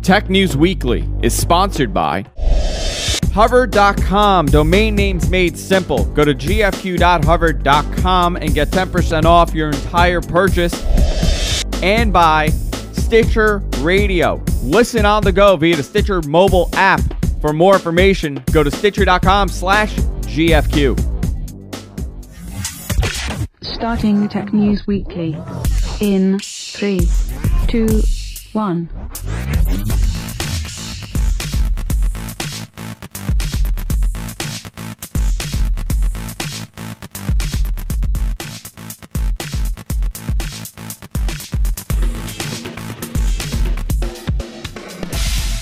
Tech News Weekly is sponsored by Hover.com. Domain names made simple. Go to gfq.hover.com and get 10% off your entire purchase. And by Stitcher Radio. Listen on the go via the Stitcher mobile app. For more information, go to stitcher.com/GFQ. Starting Tech News Weekly in 3, 2, 1.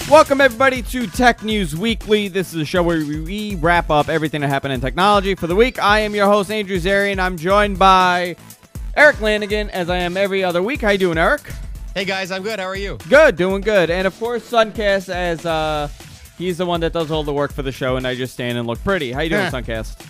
Welcome, everybody, to Tech News Weekly. This is a show where we wrap up everything that happened in technology for the week. I am your host, Andrew Zarian. I'm joined by Eric Lanigan, as I am every other week. How you doing, Eric? Hey, guys. I'm good. How are you? Good. Doing good. And, of course, Suncast, as he's the one that does all the work for the show, and I just stand and look pretty. How you doing, Suncast?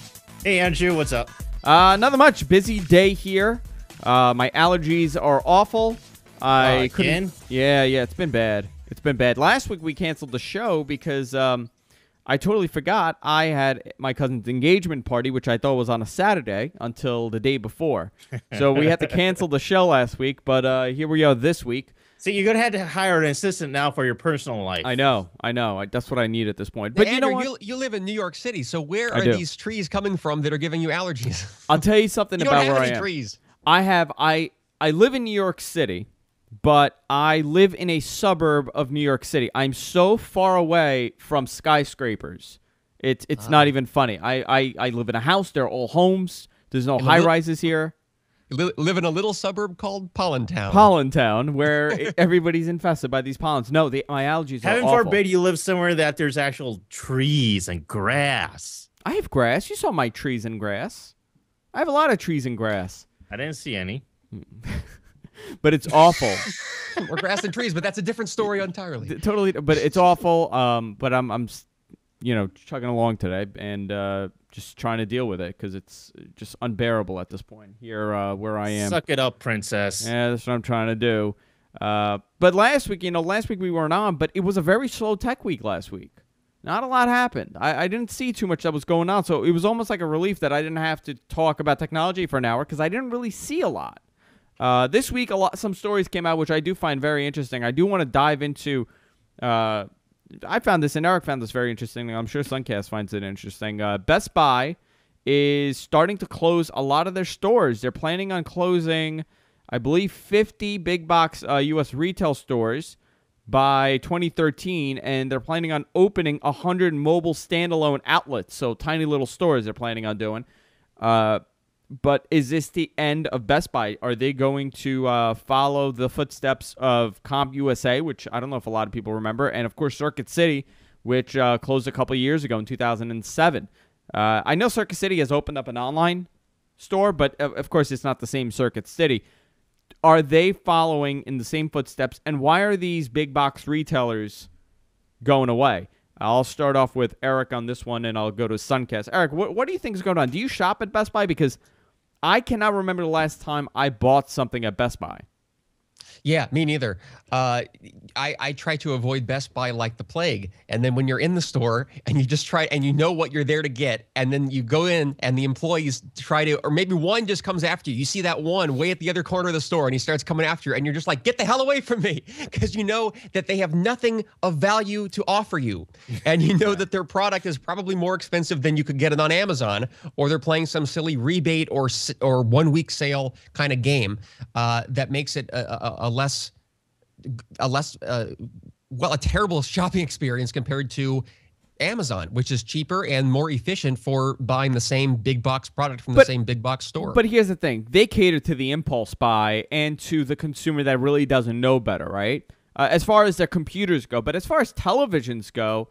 Hey, Andrew. What's up? Nothing much. Busy day here. My allergies are awful. I couldn't. Yeah. It's been bad. It's been bad. Last week we canceled the show because I totally forgot I had my cousin's engagement party, which I thought was on a Saturday, until the day before. So we had to cancel the show last week, but here we are this week. So you're going to have to hire an assistant now for your personal life. I know. That's what I need at this point. But Andrew, you know what? You live in New York City, so where are these trees coming from that are giving you allergies? I'll tell you something about where I am. Trees. I live in New York City, but I live in a suburb of New York City. I'm so far away from skyscrapers. It's not even funny. I live in a house. They're all homes. There's no high-rises here. You live in a little suburb called Pollentown. Pollentown, where everybody's infested by these pollens. No, my allergies are awful. Heaven forbid you live somewhere that there's actual trees and grass. I have grass. You saw my trees and grass. I have a lot of trees and grass. I didn't see any. But it's awful. Or grass and trees, but that's a different story entirely. Totally, but it's awful. But I'm chugging along today and just trying to deal with it because it's just unbearable at this point here where I am. Suck it up, princess. Yeah, that's what I'm trying to do. But last week we weren't on, but it was a very slow tech week last week. Not a lot happened. I didn't see too much that was going on, so it was almost like a relief that I didn't have to talk about technology for an hour because I didn't really see a lot. This week, some stories came out which I do find very interesting. I do want to dive into. I found this, and Eric found this very interesting. I'm sure Suncast finds it interesting. Best Buy is starting to close a lot of their stores. They're planning on closing, I believe, 50 big box U.S. retail stores by 2013, and they're planning on opening 100 mobile standalone outlets, so tiny little stores they're planning on doing. But is this the end of Best Buy? Are they going to follow the footsteps of CompUSA, which I don't know if a lot of people remember, and, of course, Circuit City, which closed a couple years ago in 2007? I know Circuit City has opened up an online store, but, of course, it's not the same Circuit City. Are they following in the same footsteps, and why are these big box retailers going away? I'll start off with Eric on this one, and I'll go to Suncast. Eric, what do you think is going on? Do you shop at Best Buy? Because I cannot remember the last time I bought something at Best Buy. Yeah, me neither. I try to avoid Best Buy like the plague. And then when you're in the store and you just try and you know what you're there to get, and then you go in and the employees try to, or maybe one just comes after you. You see that one way at the other corner of the store and he starts coming after you and you're just like, get the hell away from me, because you know that they have nothing of value to offer you. And you know that their product is probably more expensive than you could get it on Amazon, or they're playing some silly rebate or 1 week sale kind of game that makes it a terrible shopping experience compared to Amazon, which is cheaper and more efficient for buying the same big box product from the same big box store. But here's the thing. They cater to the impulse buy and to the consumer that really doesn't know better, right? As far as their computers go. But as far as televisions go,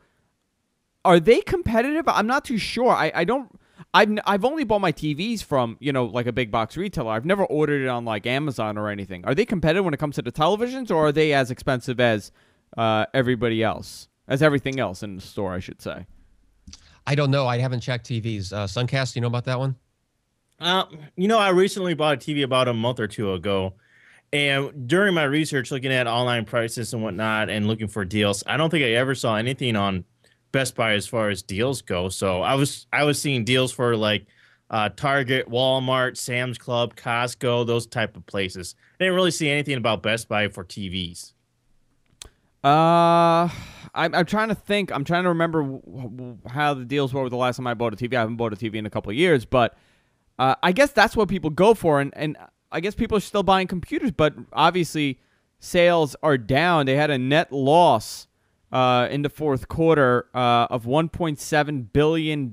are they competitive? I'm not too sure. I've only bought my TVs from, like a big box retailer. I've never ordered it on like Amazon or anything. Are they competitive when it comes to the televisions, or are they as expensive as everybody else? As everything else in the store, I should say. I don't know. I haven't checked TVs. Suncast, you know about that one? I recently bought a TV about a month or two ago, And during my research, looking at online prices and whatnot and looking for deals, I don't think I ever saw anything on Best Buy as far as deals go. So I was seeing deals for like Target, Walmart, Sam's Club, Costco, those type of places. I didn't really see anything about Best Buy for TVs. I'm trying to think. I'm trying to remember how the deals were the last time I bought a TV. I haven't bought a TV in a couple of years, but I guess that's what people go for, and I guess people are still buying computers, but obviously sales are down. They had a net loss in the fourth quarter of $1.7 billion.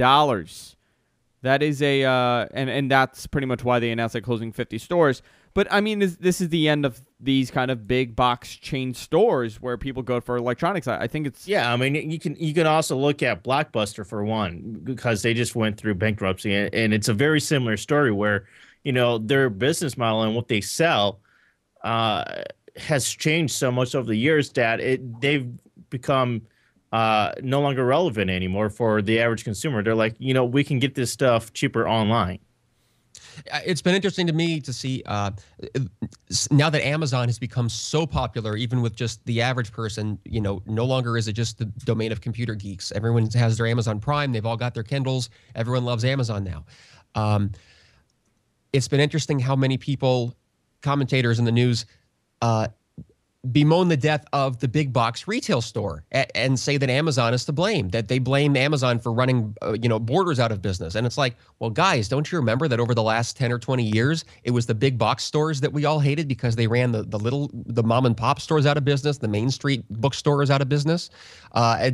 That is and that's pretty much why they announced they're closing 50 stores. But I mean, this is the end of these kind of big box chain stores where people go for electronics. I think it's I mean, you can also look at Blockbuster for one, because they just went through bankruptcy, and it's a very similar story where their business model and what they sell has changed so much over the years that they've become no longer relevant anymore for the average consumer. They're like, we can get this stuff cheaper online. It's been interesting to me to see now that Amazon has become so popular, even with just the average person, no longer is it just the domain of computer geeks. Everyone has their Amazon Prime. They've all got their Kindles. Everyone loves Amazon now. It's been interesting how many people, commentators in the news, bemoan the death of the big box retail store and say that Amazon is to blame, that they blame Amazon for running, Borders out of business. And it's like, well, guys, don't you remember that over the last 10 or 20 years, it was the big box stores that we all hated because they ran the mom and pop stores out of business, the Main Street bookstores out of business.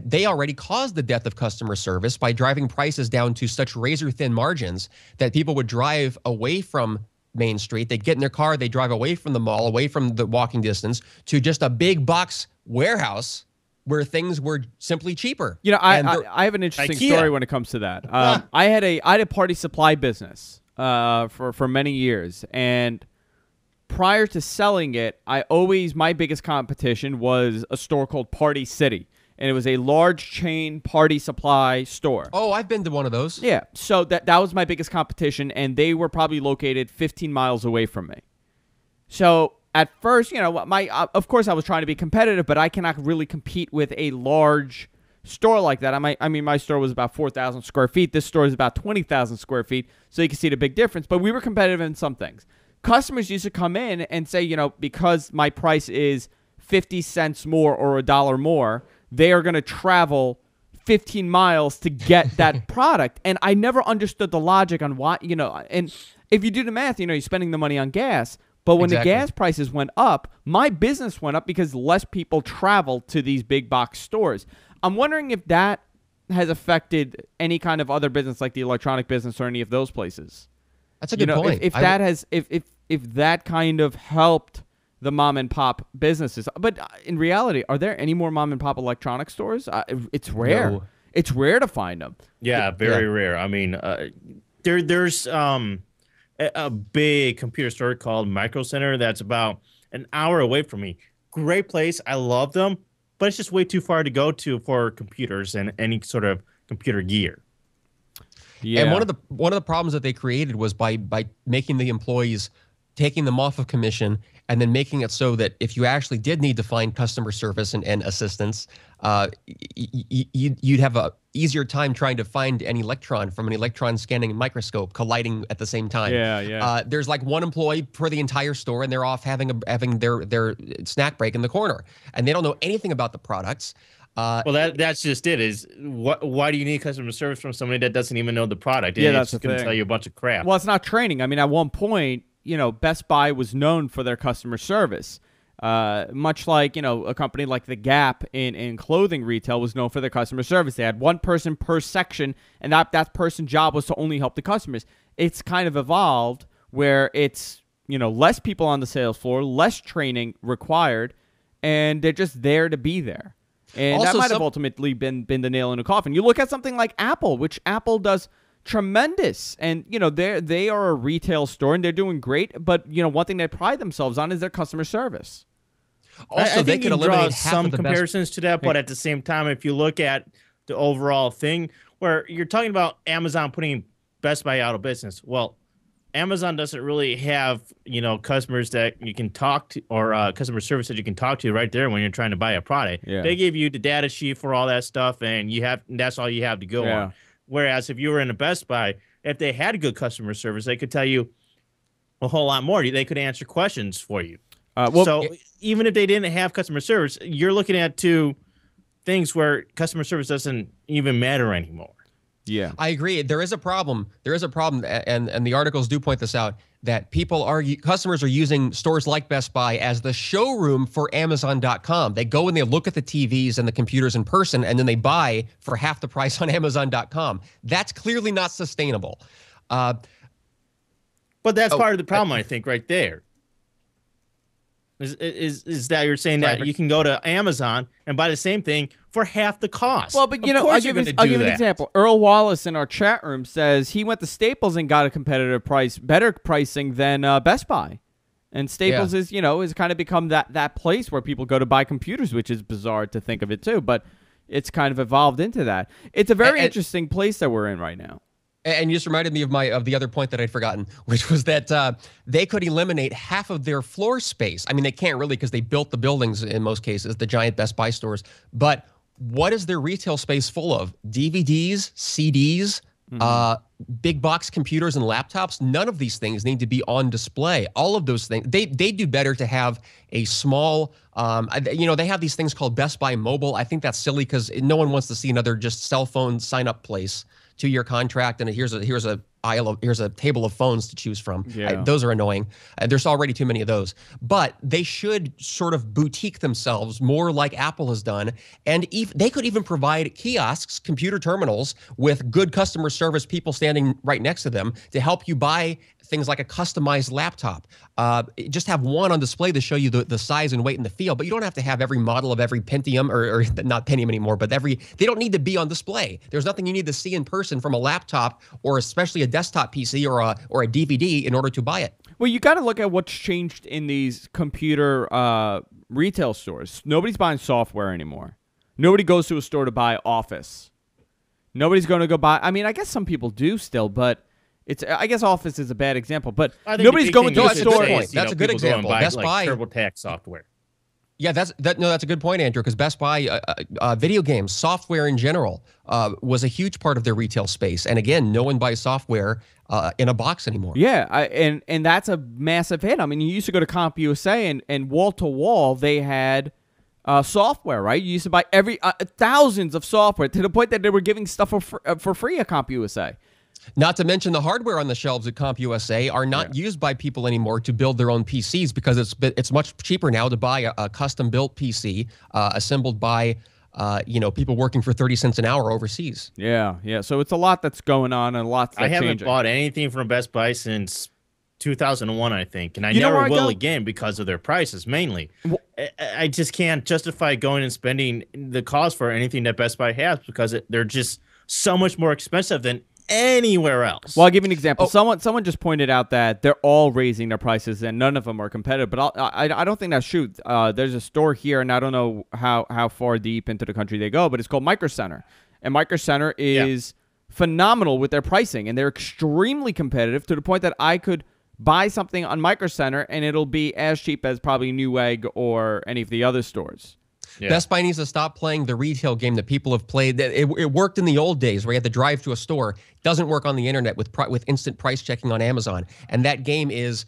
They already caused the death of customer service by driving prices down to such razor thin margins that people would drive away from Main Street. They'd get in their car, they'd drive away from the mall, away from the walking distance to just a big box warehouse where things were simply cheaper. I have an interesting story when it comes to that. I had a party supply business for many years, and prior to selling it, my biggest competition was a store called Party City. And it was a large chain party supply store. Oh, I've been to one of those. Yeah, so that was my biggest competition, and they were probably located 15 miles away from me. So at first, of course I was trying to be competitive, but I cannot really compete with a large store like that. My store was about 4,000 square feet. This store is about 20,000 square feet, so you can see the big difference. But we were competitive in some things. Customers used to come in and say, because my price is 50 cents more or $1 more, they are going to travel 15 miles to get that product. And I never understood the logic on why, and if you do the math, you're spending the money on gas. But when the gas prices went up, my business went up because less people travel to these big box stores. I'm wondering if that has affected any kind of other business like the electronic business or any of those places. That's a good point. If that kind of helped the mom and pop businesses. But in reality, are there any more mom and pop electronic stores? It's rare. No. It's rare to find them. Yeah, very rare. I mean, there's a big computer store called Micro Center that's about an hour away from me. Great place. I love them, but it's just way too far to go to for computers and any sort of computer gear. Yeah. And one of the problems that they created was by making the employees, taking them off of commission, and then making it so that if you actually did need to find customer service and assistance, you'd have a easier time trying to find an electron from an electron scanning microscope colliding at the same time. Yeah. There's like one employee per the entire store, and they're off having their snack break in the corner, and they don't know anything about the products. Well, that's just it. Is why do you need customer service from somebody that doesn't even know the product? Yeah, that's just going to tell you a bunch of crap. Well, it's not training. I mean, at one point, Best Buy was known for their customer service. Much like, a company like The Gap in clothing retail was known for their customer service. They had one person per section, and that person's job was to only help the customers. It's kind of evolved where it's, less people on the sales floor, less training required, and they're just there to be there. And Also, that might have ultimately been the nail in the coffin. You look at something like Apple, which Apple does tremendous, and they are a retail store and they're doing great, but one thing they pride themselves on is their customer service. Also, they could eliminate some comparisons to that, but at the same time, if you look at the overall thing, where you're talking about Amazon putting Best Buy out of business, well, Amazon doesn't really have, customers that you can talk to, or customer service that you can talk to right there when you're trying to buy a product. Yeah. They give you the data sheet for all that stuff, and that's all you have to go on. Whereas if you were in a Best Buy, if they had good customer service, they could tell you a whole lot more. They could answer questions for you. So even if they didn't have customer service, you're looking at two things where customer service doesn't even matter anymore. Yeah, I agree. There is a problem. And the articles do point this out, that customers are using stores like Best Buy as the showroom for Amazon.com. They go and they look at the TVs and the computers in person, and then they buy for half the price on Amazon.com. That's clearly not sustainable. But that's part of the problem, I think, right there. Is that you're saying that you can go to Amazon and buy the same thing for half the cost? Well, but I'll give you an example. Earl Wallace in our chat room says he went to Staples and got a competitive price, better pricing than Best Buy. And Staples is kind of become that place where people go to buy computers, which is bizarre to think of it too, but it's kind of evolved into that. It's a very interesting place that we're in right now. And you just reminded me of the other point that I'd forgotten, which was that they could eliminate half of their floor space. I mean, they can't really, because they built the buildings in most cases, the giant Best Buy stores. But what is their retail space full of? DVDs, CDs, big box computers and laptops? None of these things need to be on display. All of those things, they do better to have a small, they have these things called Best Buy Mobile. I think that's silly because no one wants to see another just cell phone sign-up place. 2-year contract, and here's a table of phones to choose from. Yeah. Those are annoying. There's already too many of those. But they should sort of boutique themselves more like Apple has done, and they could even provide kiosks, computer terminals with good customer service people standing right next to them to help you buy things like a customized laptop. Just have one on display to show you the size and weight and the feel, but you don't have to have every model of every Pentium, or not Pentium anymore, but they don't need to be on display. There's nothing you need to see in person from a laptop, or especially a desktop PC or a DVD in order to buy it. Well, you got to look at what's changed in these computer retail stores. Nobody's buying software anymore. Nobody goes to a store to buy Office. Nobody's going to go buy, I mean, I guess some people do still, but I guess Office is a bad example, but nobody's going to a store. That's a good example. Buy, Best Buy TurboTax software. Yeah, that's a good point, Andrew, because Best Buy, video games, software in general, was a huge part of their retail space. And again, no one buys software in a box anymore. Yeah, and that's a massive hit. I mean, you used to go to CompUSA, and wall to wall they had software, right? You used to buy thousands of software to the point that they were giving stuff for free at CompUSA. Not to mention the hardware on the shelves at CompUSA are not used by people anymore to build their own PCs, because it's much cheaper now to buy a custom-built PC assembled by people working for 30 cents an hour overseas. Yeah. So it's a lot that's going on, and a lot that's changing. I haven't bought anything from Best Buy since 2001, I think, and I never will again because of their prices mainly. I just can't justify going and spending the cost for anything that Best Buy has, because they're just so much more expensive than anywhere else. Well, I'll give you an example. Someone just pointed out that they're all raising their prices and none of them are competitive, but I don't think that's true. There's a store here, and I don't know how far deep into the country they go, but it's called Micro Center. And Micro Center is phenomenal with their pricing, and they're extremely competitive to the point that I could buy something on Micro Center and it'll be as cheap as probably Newegg or any of the other stores. Yeah. Best Buy needs to stop playing the retail game that people have played. It worked in the old days where you had to drive to a store. It doesn't work on the internet with instant price checking on Amazon. And that game is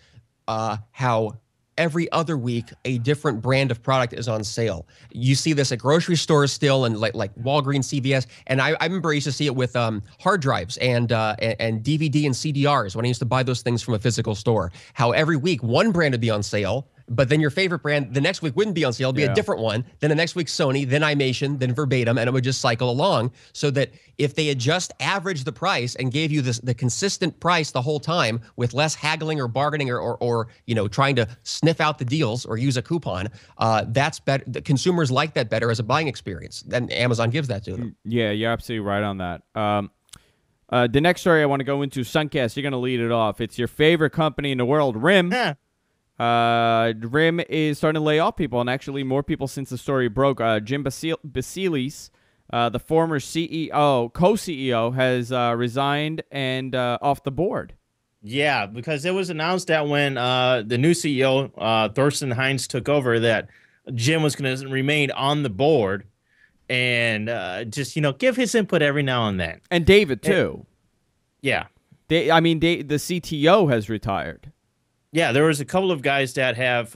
how every other week a different brand of product is on sale. You see this at grocery stores still, and like Walgreens, CVS. And I remember I used to see it with hard drives and DVD and CDRs when I used to buy those things from a physical store. How every week one brand would be on sale, but then your favorite brand the next week wouldn't be on sale. It'd be a different one. Then the next week Sony, then iMation, then Verbatim, and it would just cycle along, so that if they had just averaged the price and gave you the consistent price the whole time with less haggling or bargaining or trying to sniff out the deals or use a coupon, that's better. The consumers like that better as a buying experience. And Amazon gives that to them. Yeah, you're absolutely right on that. The next story I want to go into, Suncast, you're going to lead it off. It's your favorite company in the world, RIM. RIM is starting to lay off people, and actually more people since the story broke. Jim Basilis, the former CEO, co-CEO, has resigned and off the board. Yeah, because it was announced that when the new CEO, Thorsten Heinz, took over, that Jim was going to remain on the board and just, give his input every now and then. And David, And- too. yeah. The CTO has retired. Yeah, there was a couple of guys that have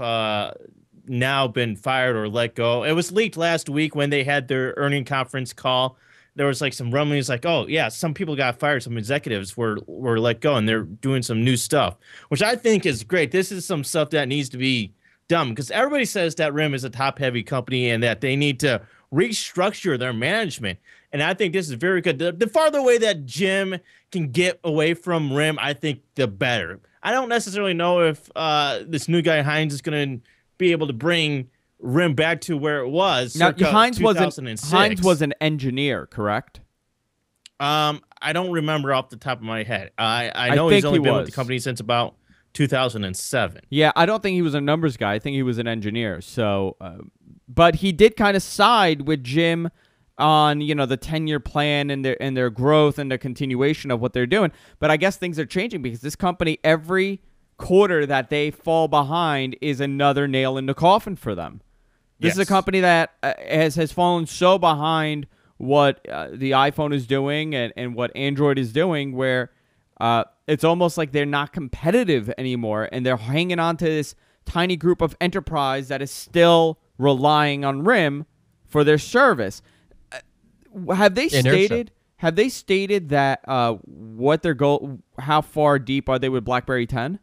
now been fired or let go. It was leaked last week when they had their earning conference call. There was like some rumblings like, oh, yeah, some people got fired. Some executives were let go, and they're doing some new stuff, which I think is great. This is some stuff that needs to be done because everybody says that RIM is a top-heavy company and that they need to restructure their management. And I think this is very good. The farther away that Jim can get away from RIM, I think the better. I don't necessarily know if this new guy, Heinz, is going to be able to bring RIM back to where it was. Now, Heinz was an an engineer, correct? I don't remember off the top of my head. I know he's only been with the company since about 2007. Yeah, I don't think he was a numbers guy. I think he was an engineer. So, but he did kind of side with Jim on the 10-year plan and their growth and the continuation of what they're doing. But I guess things are changing because this company, every quarter that they fall behind is another nail in the coffin for them. This is a company that has fallen so behind what the iPhone is doing and what Android is doing, where it's almost like they're not competitive anymore, and they're hanging on to this tiny group of enterprise that is still relying on RIM for their service. Have they stated? Have they stated that what their goal? How far deep are they with BlackBerry 10?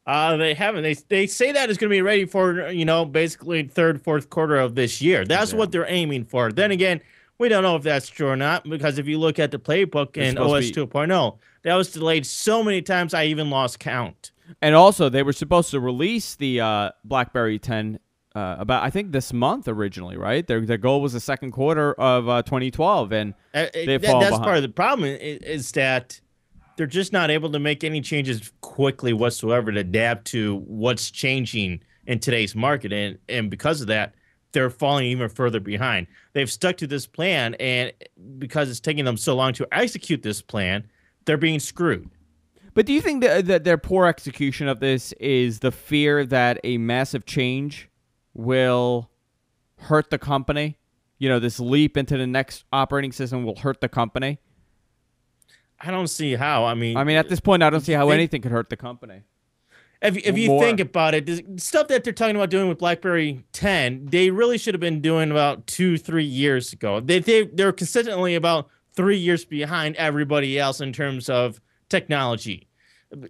They haven't. They say that it's going to be ready for, basically third, fourth quarter of this year. That's what they're aiming for. Then again, we don't know if that's true or not, because if you look at the playbook in OS 2.0, that was delayed so many times I even lost count. And also, they were supposed to release the BlackBerry 10 about, I think, this month originally, right? Their goal was the second quarter of 2012, and they've fallen behind. That's part of the problem is that they're just not able to make any changes quickly whatsoever to adapt to what's changing in today's market. And because of that, they're falling even further behind. They've stuck to this plan, and because it's taking them so long to execute this plan, they're being screwed. But do you think that their poor execution of this is the fear that a massive change will hurt the company? This leap into the next operating system will hurt the company? I don't see how. I mean, at this point, I don't see how anything could hurt the company. If you think about it, the stuff that they're talking about doing with BlackBerry 10, they really should have been doing about 2-3 years ago. They're consistently about 3 years behind everybody else in terms of technology.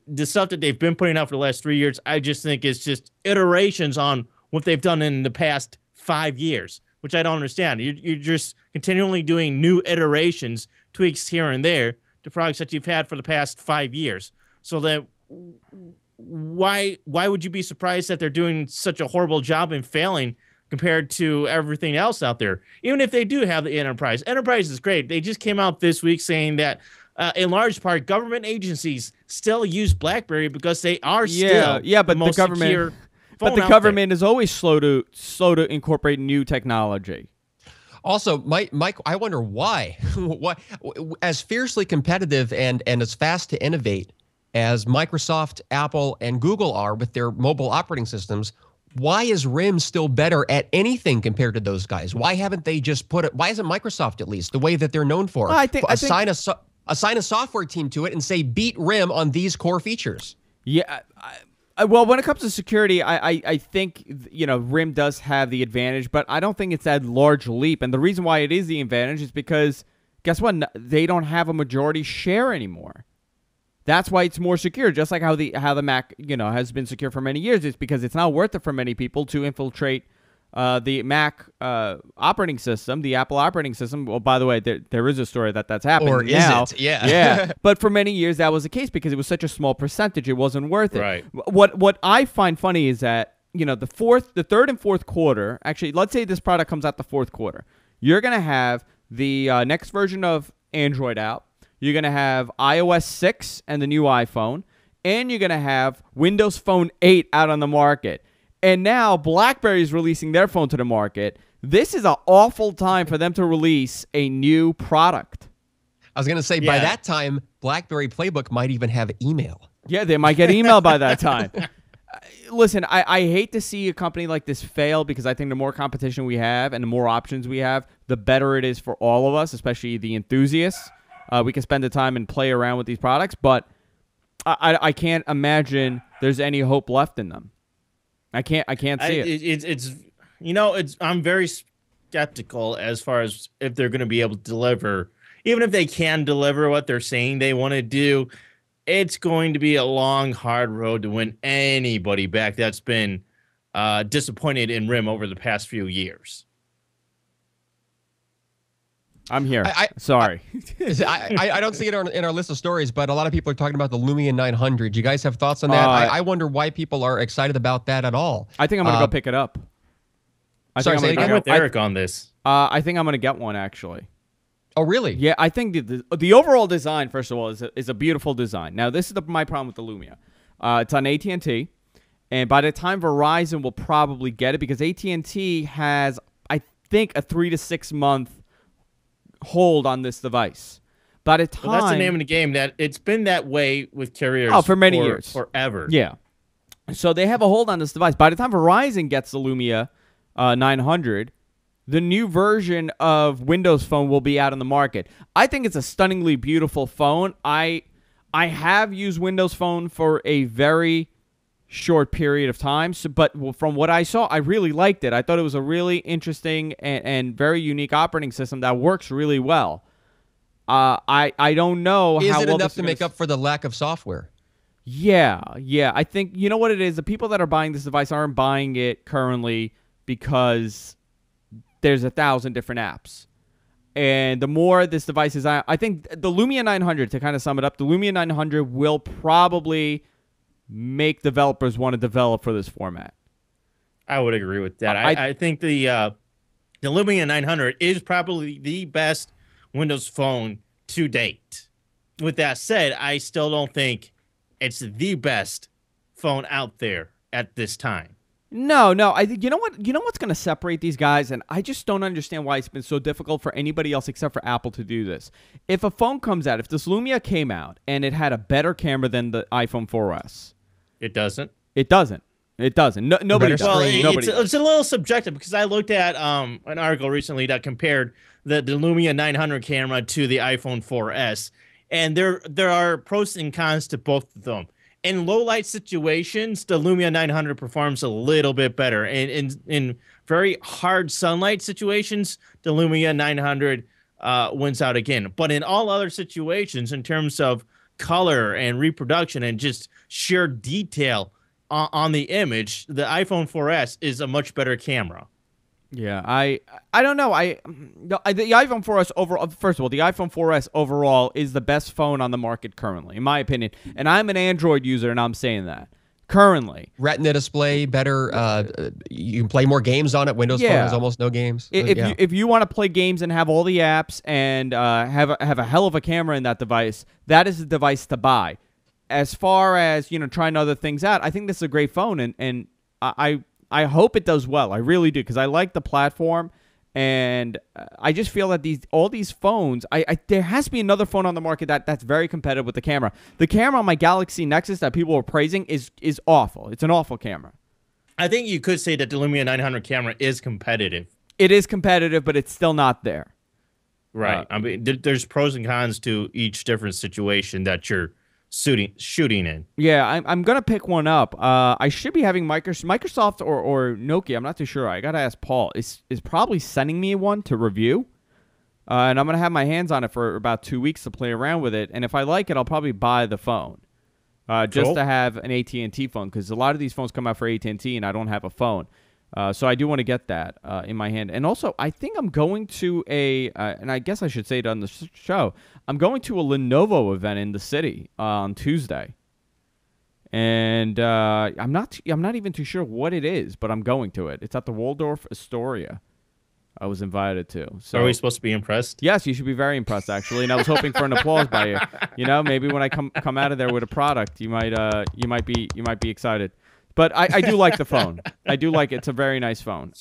The stuff that they've been putting out for the last 3 years, I just think is just iterations on what they've done in the past 5 years, which I don't understand. You're just continually doing new iterations, tweaks here and there, to products that you've had for the past 5 years. So that why would you be surprised that they're doing such a horrible job and failing compared to everything else out there? Even if they do have the enterprise. Enterprise is great. They just came out this week saying that in large part, government agencies still use BlackBerry because they are still but the most the government, secure but the government is always slow to incorporate new technology. Also, Mike, I wonder why. Why, as fiercely competitive and as fast to innovate as Microsoft, Apple, and Google are with their mobile operating systems, why is RIM still better at anything compared to those guys? Why haven't they just put it? Why isn't Microsoft, at least, the way that they're known for? Well, assign a software team to it and say, beat RIM on these core features. Yeah. Well, when it comes to security, I think, RIM does have the advantage, but I don't think it's that large leap. And the reason why it is the advantage is because, guess what? They don't have a majority share anymore. That's why it's more secure, just like how the Mac, has been secure for many years. It's because it's not worth it for many people to infiltrate the Mac operating system, the Apple operating system. Well, by the way, there is a story that's happening or now. Is it? Yeah. Yeah. But for many years, that was the case because it was such a small percentage. It wasn't worth it. Right. What I find funny is that, the third and fourth quarter, actually, let's say this product comes out the fourth quarter. You're going to have the next version of Android out. You're going to have iOS 6 and the new iPhone. And you're going to have Windows Phone 8 out on the market. And now BlackBerry is releasing their phone to the market. This is an awful time for them to release a new product. I was going to say, by that time, BlackBerry Playbook might even have email. Yeah, they might get email by that time. Listen, I hate to see a company like this fail because I think the more competition we have and the more options we have, the better it is for all of us, especially the enthusiasts. We can spend the time and play around with these products, but I can't imagine there's any hope left in them. I can't see it. I'm very skeptical as far as if they're going to be able to deliver. Even if they can deliver what they're saying they want to do, it's going to be a long, hard road to win anybody back that's been disappointed in RIM over the past few years. I'm here. Sorry. I don't see it in our list of stories, but a lot of people are talking about the Lumia 900. You guys have thoughts on that? I wonder why people are excited about that at all. I think I'm going to go pick it up. I'm with Eric on this. I think I'm going to get one, actually. Oh, really? Yeah, I think the overall design, first of all, is a beautiful design. Now, this is my problem with the Lumia. It's on AT&T, and by the time Verizon will probably get it, because AT&T has, I think, a 3 to 6 month hold on this device. By the time, that's the name of the game. That it's been that way with carriers for many years, forever. Yeah. So they have a hold on this device. By the time Verizon gets the Lumia 900, the new version of Windows Phone will be out on the market. I think it's a stunningly beautiful phone. I have used Windows Phone for a very short period of time, but from what I saw, I really liked it. I thought it was a really interesting and very unique operating system that works really well. I don't know how well it enough to make up for the lack of software? Yeah. I think, you know what it is? The people that are buying this device aren't buying it currently because there's 1,000 different apps. And the more this device is, I think the Lumia 900, to kind of sum it up, the Lumia 900 will probably make developers want to develop for this format. I would agree with that. I think the Lumia 900 is probably the best Windows Phone to date. With that said, I still don't think it's the best phone out there at this time. No. I think you know what's going to separate these guys, and I just don't understand why it's been so difficult for anybody else except for Apple to do this. If a phone comes out, if this Lumia came out and it had a better camera than the iPhone 4S, it doesn't. It doesn't. Nobody does. Well, it's a little subjective because I looked at an article recently that compared the Lumia 900 camera to the iPhone 4S, and there are pros and cons to both of them. In low light situations, the Lumia 900 performs a little bit better. And in very hard sunlight situations, the Lumia 900 wins out again. But in all other situations, in terms of color and reproduction and just sheer detail on the image, the iPhone 4S is a much better camera. Yeah, I don't know. The iPhone 4S overall. First of all, the iPhone 4S overall is the best phone on the market currently, in my opinion. And I'm an Android user, and I'm saying that currently. Retina display, better. You can play more games on it. Windows Phone has almost no games. If you want to play games and have all the apps and have a hell of a camera in that device, that is the device to buy. As far as trying other things out, I think this is a great phone, and I hope it does well. I really do, because I like the platform, and I just feel that all these phones, there has to be another phone on the market that's very competitive with the camera. The camera on my Galaxy Nexus that people are praising is awful. It's an awful camera. I think you could say that the Lumia 900 camera is competitive. It is competitive, but it's still not there. Right. I mean, there's pros and cons to each different situation that you're shooting in. Yeah, I'm gonna pick one up. I should be having Microsoft or Nokia. I'm not too sure. I gotta ask Paul. Is probably sending me one to review, and I'm gonna have my hands on it for about 2 weeks to play around with it. And if I like it, I'll probably buy the phone, just to have an AT&T phone, because a lot of these phones come out for AT&T, and I don't have a phone. So I do want to get that in my hand. And also, I think I'm going to and I guess I should say it on the show, I'm going to a Lenovo event in the city on Tuesday. And I'm not even too sure what it is, but I'm going to it. It's at the Waldorf Astoria. I was invited to. So are we supposed to be impressed? Yes, you should be very impressed, actually. And I was hoping for an applause by you. Maybe when I come out of there with a product, you might be excited. But I do like the phone. I do like it. It's a very nice phone.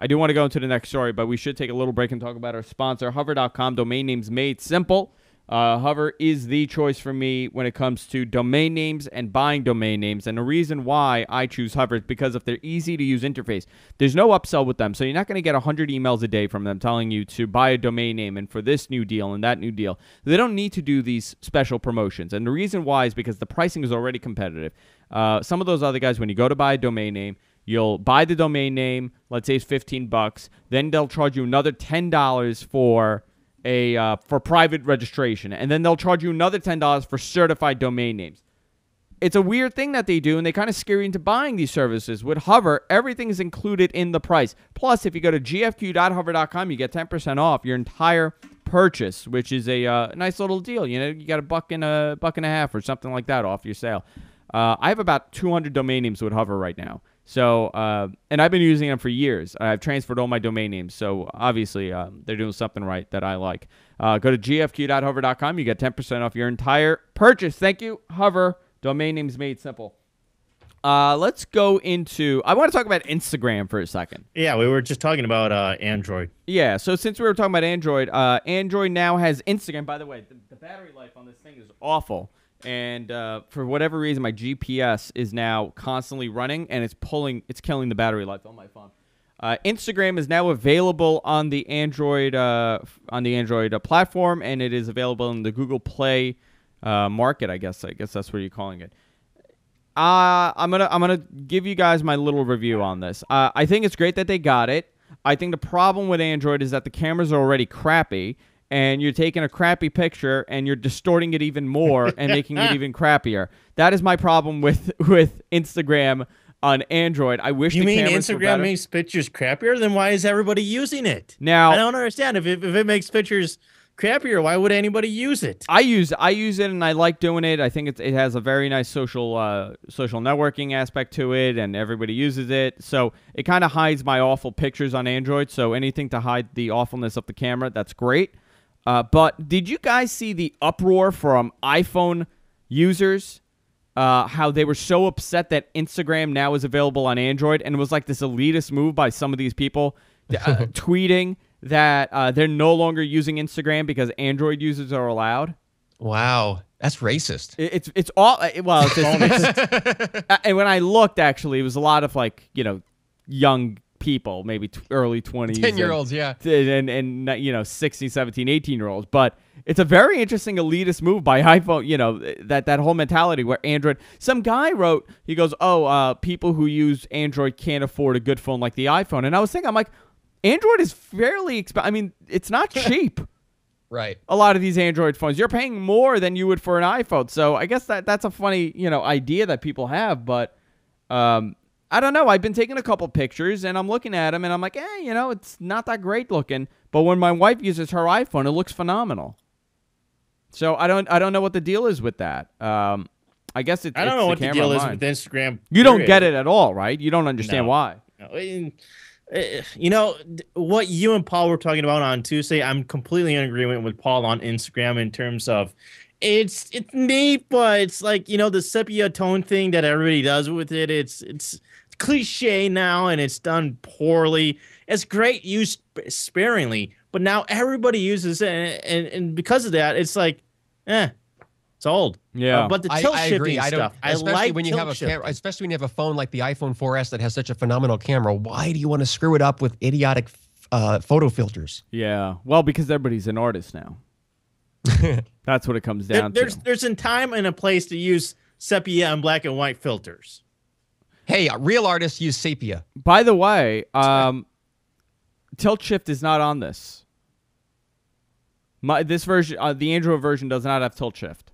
I do want to go into the next story, but we should take a little break and talk about our sponsor, Hover.com, domain names made simple. Hover is the choice for me when it comes to domain names and buying domain names. And the reason why I choose Hover is because of their easy-to-use interface. There's no upsell with them, so you're not going to get 100 emails a day from them telling you to buy a domain name and for this new deal and that new deal. They don't need to do these special promotions. And the reason why is because the pricing is already competitive. Some of those other guys, when you go to buy a domain name, you'll buy the domain name, let's say it's $15, then they'll charge you another $10 for private registration, and then they'll charge you another $10 for certified domain names. It's a weird thing that they do, and they kind of scare you into buying these services. With Hover, everything is included in the price. Plus, if you go to gfq.hover.com, you get 10% off your entire purchase, which is a nice little deal. You know, you got $1 and a half or something like that off your sale. I have about 200 domain names with Hover right now. So, and I've been using them for years. I've transferred all my domain names. So, obviously, they're doing something right that I like. Go to gfq.hover.com. You get 10% off your entire purchase. Thank you, Hover. Domain names made simple. Let's go into... I want to talk about Instagram for a second. Yeah, we were just talking about Android. Yeah, so since we were talking about Android, Android now has Instagram. By the way, the battery life on this thing is awful. And for whatever reason, my GPS is now constantly running, and it's killing the battery life on my phone. Instagram is now available on the Android platform, and it is available in the Google Play market. I guess that's what you're calling it. I'm gonna give you guys my little review on this. I think it's great that they got it. I think the problem with Android is that the cameras are already crappy. And you're taking a crappy picture and you're distorting it even more and making it even crappier. That is my problem with Instagram on Android. I wish you the mean cameras were Instagram better. makes pictures crappier? Then why is everybody using it? Now I don't understand. If it makes pictures crappier, why would anybody use it? I use it and I like doing it. I think it has a very nice social networking aspect to it, and everybody uses it. So it kind of hides my awful pictures on Android. So anything to hide the awfulness of the camera, that's great. But did you guys see the uproar from iPhone users? How they were so upset that Instagram now is available on Android, and it was like this elitist move by some of these people tweeting that they're no longer using Instagram because Android users are allowed. Wow, that's racist. It's all well. And when I looked, actually, it was a lot of young people, maybe early 20s, 10-year-olds, yeah, and 16, 17, 18-year-olds. But it's a very interesting elitist move by iPhone, that whole mentality where Android, some guy wrote, he goes, people who use Android can't afford a good phone like the iPhone. And I was thinking, I'm like, Android is fairly expensive. I mean, it's not cheap. Right. A lot of these Android phones, you're paying more than you would for an iPhone. So I guess that's a funny, idea that people have, but I don't know. I've been taking a couple pictures, and I'm looking at them, and I'm like, it's not that great looking. But when my wife uses her iPhone, it looks phenomenal. So I don't know what the deal is with that. I guess it's I don't know what the deal is with Instagram. You don't get it at all, right? You don't understand why. No. What you and Paul were talking about on Tuesday, I'm completely in agreement with Paul on Instagram in terms of it's neat, but it's like, the sepia tone thing that everybody does with it. It's cliche now, and it's done poorly. It's great used sparingly, but now everybody uses it, and because of that, it's like, it's old. Yeah, but the tilt shifting stuff, especially when you have a camera, especially when you have a phone like the iPhone 4S that has such a phenomenal camera. Why do you want to screw it up with idiotic photo filters? Yeah, well, because everybody's an artist now. That's what it comes down to. There's a time and a place to use sepia and black and white filters. Hey, real artists use sepia. By the way, tilt shift is not on this. This version, the Android version, does not have tilt shift.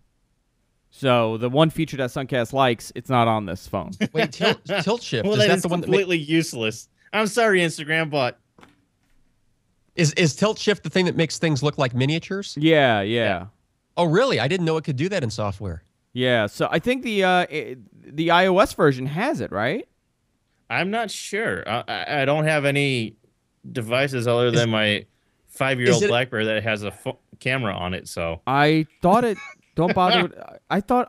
So the one feature that Suncast likes, it's not on this phone. Wait, tilt shift? Well, is the one completely useless. I'm sorry, Instagram, but is tilt shift the thing that makes things look like miniatures? Yeah. Oh, really? I didn't know it could do that in software. Yeah, so I think the iOS version has it, right? I'm not sure. I don't have any devices other than my 5-year-old BlackBerry that has a camera on it. So I thought it. Don't bother. I thought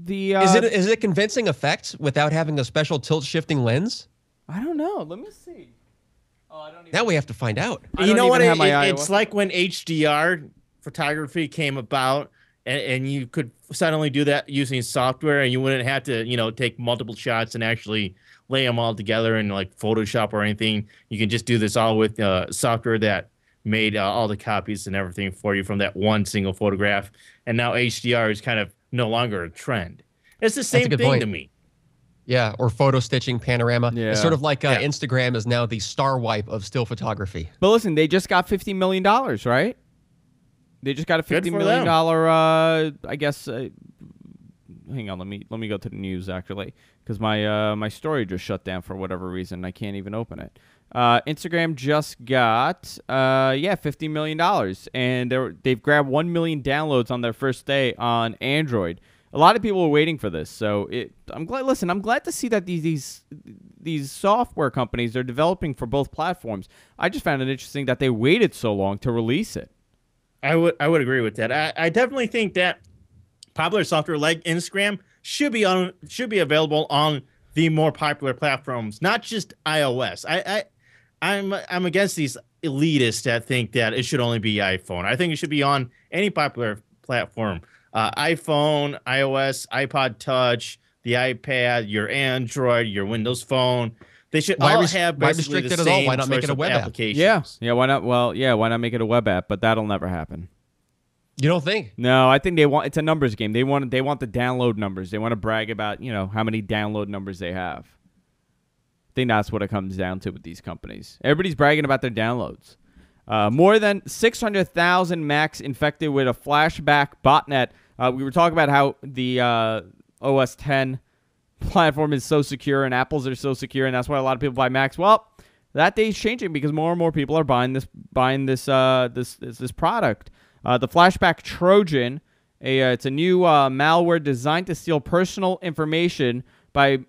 the. Is it a convincing effect without having a special tilt shifting lens? I don't know. Let me see. Now we have to find out. I You don't know even what? have my It's iOS. like when HDR photography came about, and you could suddenly do that using software, and you wouldn't have to, take multiple shots and actually lay them all together in like Photoshop or anything. You can just do this all with software that made all the copies and everything for you from that one single photograph. And now HDR is kind of no longer a trend. It's the That's a same good thing point. to me. Yeah, or photo stitching, panorama. Yeah. It's sort of like Yeah. Instagram is now the star wipe of still photography. But listen, they just got $50 million, right? They just got a Good $50 for million them. I guess. Hang on, let me go to the news actually, because my story just shut down for whatever reason. I can't even open it. Instagram just got $50 million, and they've grabbed 1 million downloads on their first day on Android. A lot of people were waiting for this, so I'm glad. Listen, I'm glad to see that these software companies are developing for both platforms. I just found it interesting that they waited so long to release it. I would agree with that. I definitely think that popular software like Instagram should be available on the more popular platforms, not just iOS. I'm against these elitists that think that it should only be iPhone. I think it should be on any popular platform. iPhone, iOS, iPod Touch, the iPad, your Android, your Windows Phone. They should all have basically restrict the it at all? same Why not make sorts it a of web app? applications. Yeah. Why not? Well, yeah. Why not make it a web app? But that'll never happen. You don't think? No, I think it's a numbers game. They want the download numbers. They want to brag about how many download numbers they have. I think that's what it comes down to with these companies. Everybody's bragging about their downloads. More than 600,000 Macs infected with a Flashback botnet. We were talking about how the OS X platform is so secure and Apple's are so secure, and that's why a lot of people buy Macs. Well, that day's changing because more and more people are buying this product. The Flashback Trojan, it's a new malware designed to steal personal information by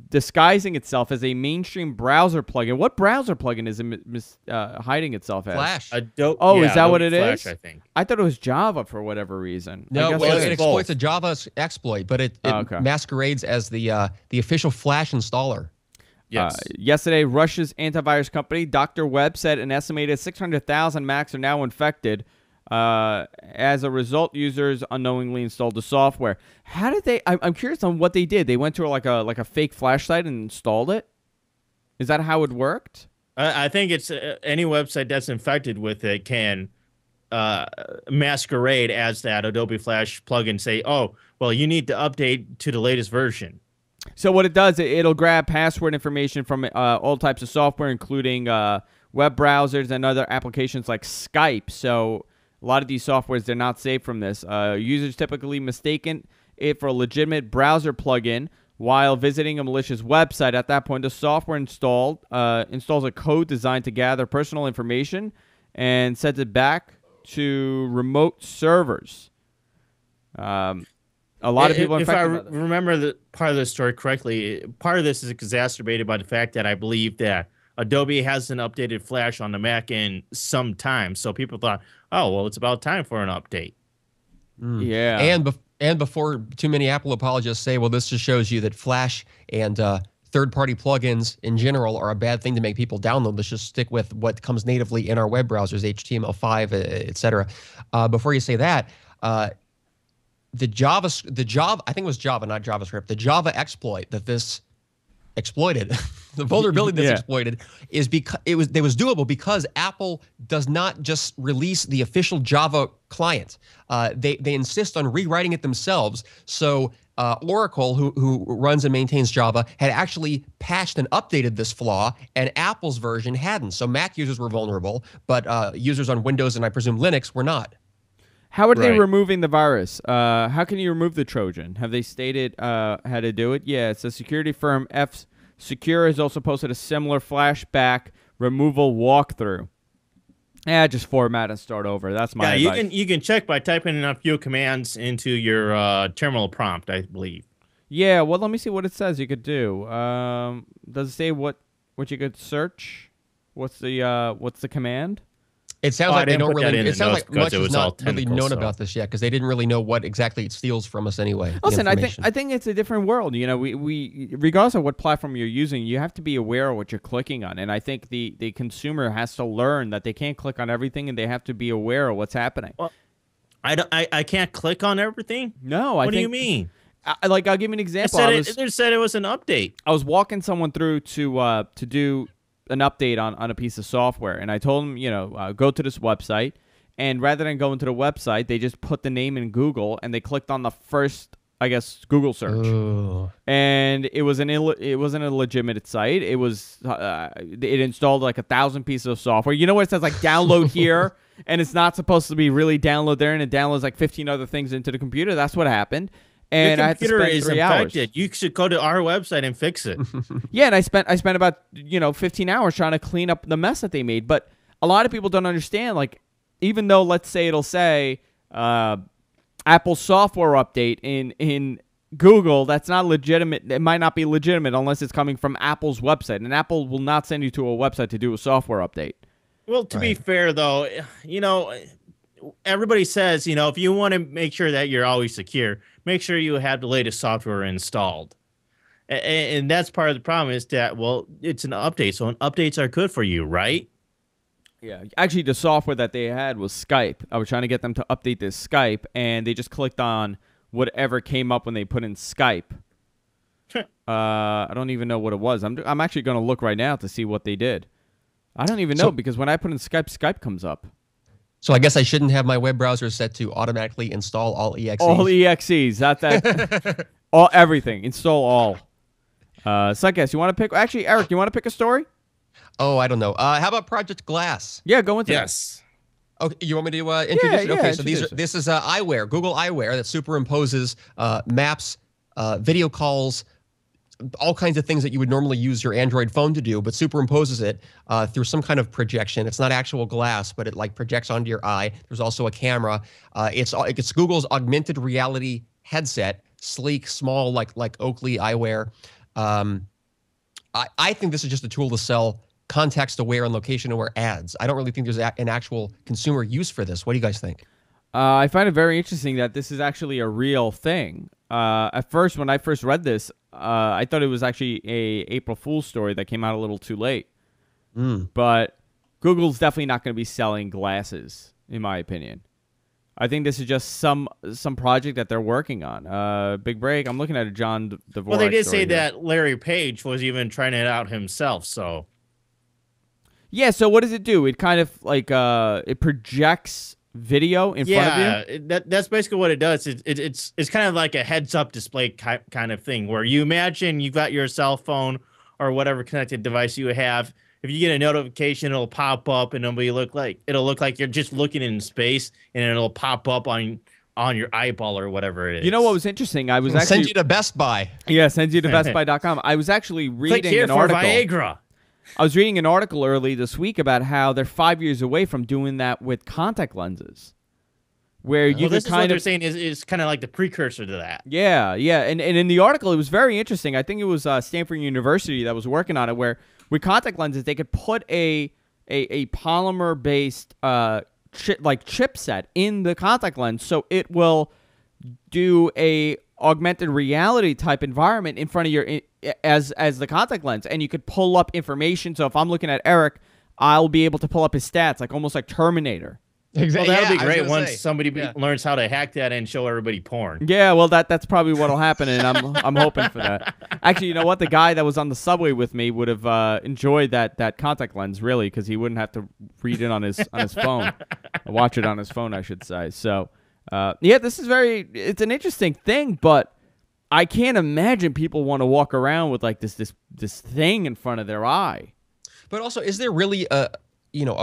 disguising itself as a mainstream browser plugin. What browser plugin is it hiding itself as? Flash. Oh, is that what it Adobe is? Flash, I think. I thought it was Java for whatever reason. No, I guess well, it's it exploits both. a Java exploit, but it Okay. masquerades as the official Flash installer. Yes. Yesterday, Russia's antivirus company, Dr. Web, said an estimated 600,000 Macs are now infected. As a result, users unknowingly installed the software. How did they? I'm curious on what they did. They went to like a fake Flash site and installed it. Is that how it worked? I think it's any website that's infected with it can masquerade as that Adobe Flash plugin. Say, oh, well, you need to update to the latest version. So what it does, it'll grab password information from all types of software, including web browsers and other applications like Skype. So a lot of these softwares, they're not safe from this. Users typically mistaken it for a legitimate browser plugin while visiting a malicious website. At that point, the software installs a code designed to gather personal information and sends it back to remote servers. A lot of people are If I infected by this. remember the part of the story correctly, part of this is exacerbated by the fact that I believe that Adobe hasn't updated Flash on the Mac in some time. So people thought, oh, well, it's about time for an update. Yeah. And before too many Apple apologists say, well, this just shows you that Flash and third-party plugins in general are a bad thing to make people download. Let's just stick with what comes natively in our web browsers, HTML5, etc. Before you say that, the Java, I think it was Java, not JavaScript, the Java exploit that this exploited, the vulnerability that's exploited is because it was doable because Apple does not just release the official Java client. They insist on rewriting it themselves. So Oracle, who runs and maintains Java, had actually patched and updated this flaw, and Apple's version hadn't. So Mac users were vulnerable, but users on Windows and I presume Linux were not. How are they Right. removing the virus? How can you remove the Trojan? Have they stated how to do it? Yeah, it's a security firm. F-Secure has also posted a similar Flashback removal walkthrough. Just format and start over. That's my advice. you can check by typing in a few commands into your terminal prompt, I believe. Yeah, well, let me see what it says you could do. Does it say what you could search? What's the command? It sounds Oh, I like they didn't don't put that really. in It the sounds notes like because much it is was all not really technical known stuff. about this yet because they didn't really know what exactly it steals from us anyway. the Listen, information. I think it's a different world. You know, we regardless of what platform you're using, you have to be aware of what you're clicking on. And I think the consumer has to learn that they can't click on everything, and they have to be aware of what's happening. Well, I can't click on everything. No, What do you mean? Like, I'll give you an It example. said it said it was an update. I was walking someone through to do an update on a piece of software, and I told them, go to this website, and rather than going to the website, they just put the name in Google, and they clicked on the first, I guess, Google search, Ooh. and it wasn't a legitimate site. It was it installed like 1,000 pieces of software. You know what it says, like download here, and it's not supposed to be really download there, and it downloads like 15 other things into the computer. That's what happened. And Your I had to computer spend is 3 hours. infected. You should go to our website and fix it. Yeah, and I spent about 15 hours trying to clean up the mess that they made. But a lot of people don't understand. Like, even though, let's say it'll say Apple software update in Google, that's not legitimate. It might not be legitimate unless it's coming from Apple's website, and Apple will not send you to a website to do a software update. Well, to be fair, though, everybody says, if you want to make sure that you're always secure, make sure you have the latest software installed. And that's part of the problem is that, well, it's an update. So updates are good for you, right? Yeah, actually, the software that they had was Skype. I was trying to get them to update this Skype, and they just clicked on whatever came up when they put in Skype. I don't even know what it was. I'm actually going to look right now to see what they did. I don't even know because when I put in Skype, Skype comes up. So I guess I shouldn't have my web browser set to automatically install all exes. All exes. That. All everything. Install all. So I guess you want to pick. Actually, Eric, you want to pick a story? Oh, I don't know. How about Project Glass? Yeah, go into Yes. Okay, you want me to introduce it? Yeah, Okay, so introduce it. this is eyewear, Google Eyewear, that superimposes maps, video calls, all kinds of things that you would normally use your Android phone to do, but superimposes it through some kind of projection. It's not actual glass, but it like projects onto your eye. There's also a camera. It's Google's augmented reality headset, sleek, small, like Oakley eyewear. I think this is just a tool to sell context-aware and location-aware ads. I don't really think there's an actual consumer use for this. What do you guys think? I find it very interesting that this is actually a real thing. At first, when I first read this, I thought it was actually a April Fool's story that came out a little too late. But Google's definitely not going to be selling glasses, in my opinion. I think this is just some project that they're working on. Big break. I'm looking at a John Dvorak. Well, they did say story here. that Larry Page was even trying it out himself. So Yeah. So what does it do? It kind of like it projects video in front of you. that's basically what it does. It's kind of like a heads-up display kind of thing where you imagine you got your cell phone or whatever connected device you have. If you get a notification, it'll pop up and it'll look like you're just looking in space, and it'll pop up on your eyeball or whatever it is. You know what was interesting? I was Send actually you to Best Buy. yeah, send you to bestbuy.com. I was actually Click reading here an for article. Viagra. I was reading an article early this week about how they're 5 years away from doing that with contact lenses, where you Well, this could is what kind they're of saying is kind of like the precursor to that. yeah, and in the article it was very interesting. I think it was Stanford University that was working on it, where with contact lenses they could put a polymer based chipset in the contact lens, so it will do a augmented reality type environment in front of your as the contact lens, and you could pull up information. So if I'm looking at Eric, I'll be able to pull up his stats, like almost like Terminator. Well, that'll be great once say. somebody Yeah. learns how to hack that and show everybody porn. Yeah, well, that's probably what'll happen, and I'm hoping for that. Actually, you know what? The guy that was on the subway with me would have enjoyed that contact lens, really, because he wouldn't have to read it on his phone, watch it on his phone, I should say. So, yeah, this is it's an interesting thing, but I can't imagine people want to walk around with like this thing in front of their eye. But also, is there really a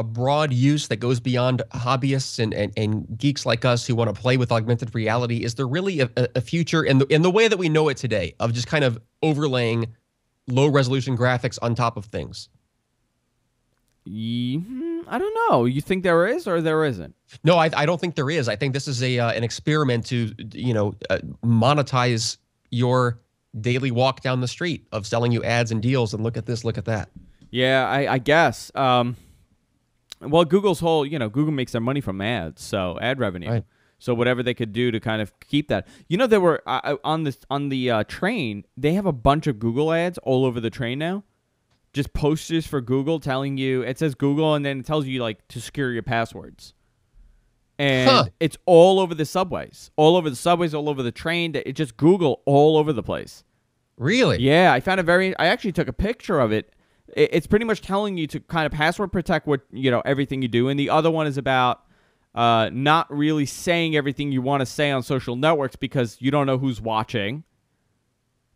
broad use that goes beyond hobbyists and geeks like us who want to play with augmented reality? Is there really a future in the way that we know it today of just kind of overlaying low resolution graphics on top of things? I don't know. You think there is or there isn't? No, I don't think there is. I think this is an experiment to monetize your daily walk down the street of selling you ads and deals and look at this, look at that. Yeah, I guess. Well, Google's whole, Google makes their money from ads, so ad revenue. Right. So whatever they could do to kind of keep that. There were on the train, they have a bunch of Google ads all over the train now. Just posters for Google telling you, it says Google, and then it tells you like to secure your passwords. And it's all over the subways, all over the train. It's just Google all over the place. Really? Yeah, I found it I actually took a picture of it. It's pretty much telling you to kind of password protect everything you do. And the other one is about not really saying everything you want to say on social networks because you don't know who's watching.